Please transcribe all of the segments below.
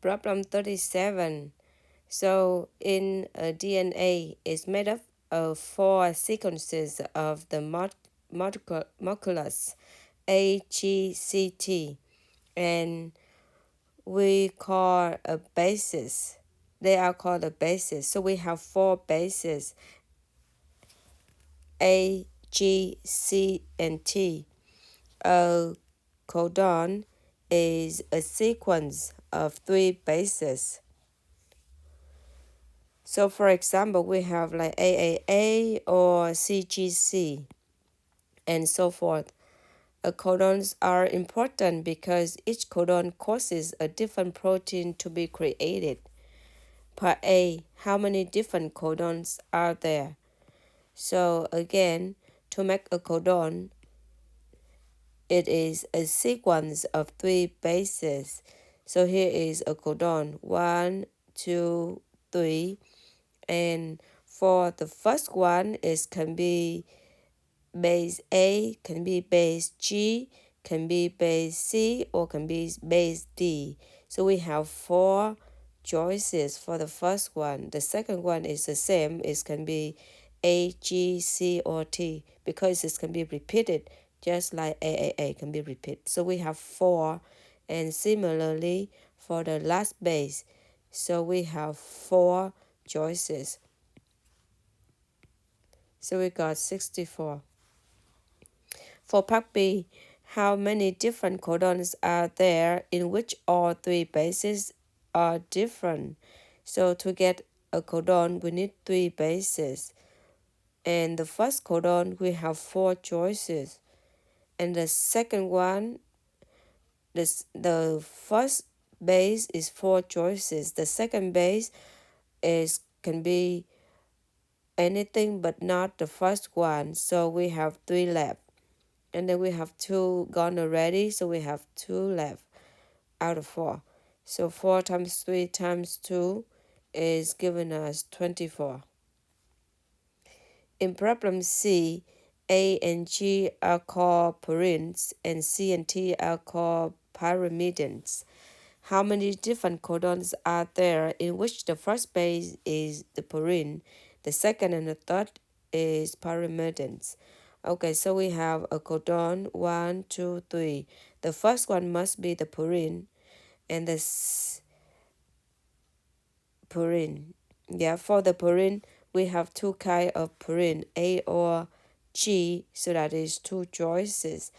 Problem 37. So in DNA is made up of 4 sequences of the molecules A, G, C, T, and we call a bases. They are called a bases. So we have 4 bases A, G, C, and T. A codon is a sequence of 3 bases. So for example, we have like AAA or CGC and so forth. Codons are important because each codon causes a different protein to be created. Part A, how many different codons are there? So again, to make a codon, it is a sequence of 3 bases. So here is a codon, 1, 2, 3, and for the first one, it can be base A, can be base G, can be base C, or can be base D. So we have 4 choices for the first one. The second one is the same. It can be A, G, C, or T because it can be repeated just like AAA can be repeated. So we have 4, and similarly for the last base. So we have 4 choices. So we got 64. For part B, how many different codons are there in which all 3 bases are different? So to get a codon, we need 3 bases. And the first codon, we have 4 choices. And the second one, the first base is 4 choices. The second base can be anything but not the first one. So we have 3 left. And then we have 2 gone already, so we have 2 left out of 4. So 4 times 3 times 2 is giving us 24. In problem C, A and G are called purines and C and T are called pyrimidines. How many different codons are there in which the first base is the purine, the second and the third is pyrimidines? Okay, so we have a codon 1, 2, 3. The first one must be the purine, and the purine. Yeah, for the purine, we have 2 kinds of purine, A or G, so that is 2 choices.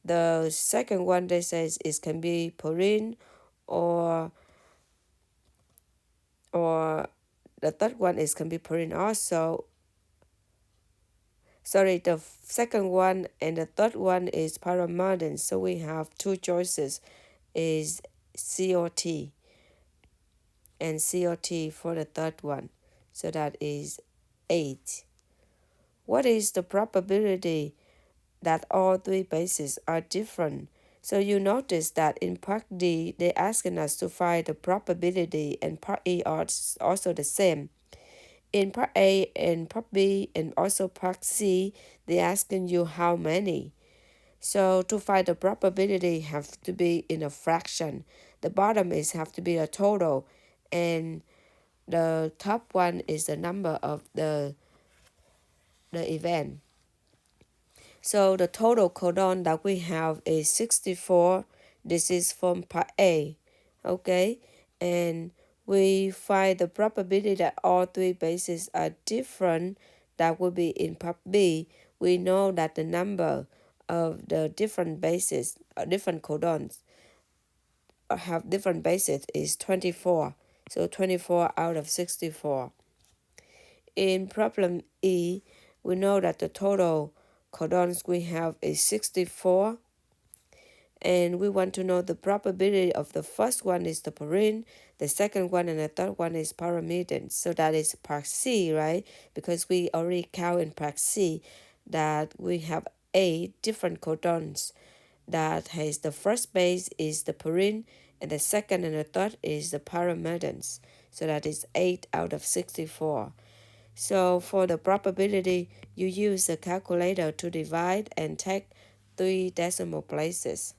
The second one they says it can be purine or the third one is can be purine also. Sorry, the second one and the third one is pyrimidine. So we have 2 choices is COT and COT for the third one. So that is 8. What is the probability that all 3 bases are different? So you notice that in part D, they're asking us to find the probability, and part E are also the same. In part A and part B and also part C, they're asking you how many. So to find the probability have to be in a fraction. The bottom is have to be a total, and the top one is the number of the event. So the total codon that we have is 64. This is from part A. Okay, and we find the probability that all 3 bases are different. That will be in part B. We know that the number of the different bases, different codons have different bases is 24. So 24 out of 64. In problem E, we know that the total codons we have is 64, and we want to know the probability of the first one is the purine, the second one and the third one is pyrimidine. So that is part C, right? Because we already count in part C that we have 8 different codons that has the first base is the purine and the second and the third is the pyrimidines. So that is 8 out of 64. So for the probability, you use a calculator to divide and take 3 decimal places.